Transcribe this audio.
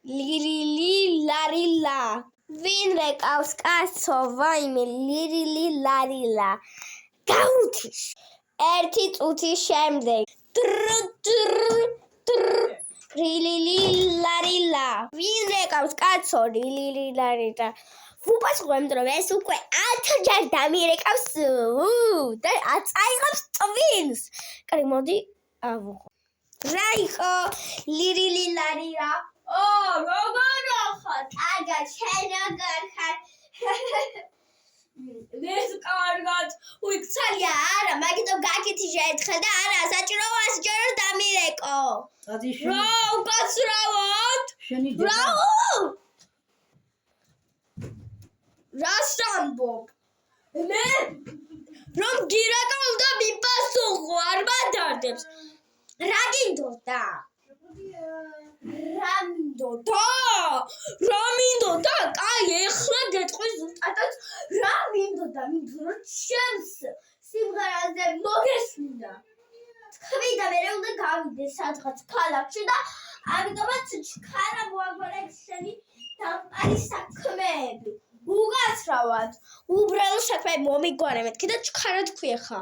ლირილი ლარილა ვინ რეკავს კაცო ვაიმე ლირილი ლარილა გაუთიშ ერთი წუთის შემდეგ რილილი ლარილა ვინ რეკავს კაცო რილილი ლარილა ვუპასუხებთ რომ ეს უკვე 1000-ჯერ დამირეკავს და აწაიღებს ტვინს კარი მოდი ავუღო რა იყო ლირილი ლარილა როგორ ხარ? კარგად, შენ როგორ ხარ? ეს კარგად. უიქცალია არა, მაგიტომ გაკითი შეეთხელ და არა, საჭიროა 100-ჯერ დამირეკო. რა უკაცრავად? რა? რას ამბობ? მე რომ გირეკავ და მიპასუხო, არ მადარდებს. რა გინდოდა? რა მინდოდა? კაი, ეხლა გეტყვი ზუსტადად რა მინდოდა? მინდოდა ჩემს სიმღერაზე მოგესმინდა. თქვი და მე უნდა გავიდე სადღაც ქალაქში და ამიტომაც ჩქარა მოაგვარებ შენი დამყარი საქმეები. უკაცრავად, უბრალო საქმე მომიგონებთ, კიდე ჩქარა თქვი ხა.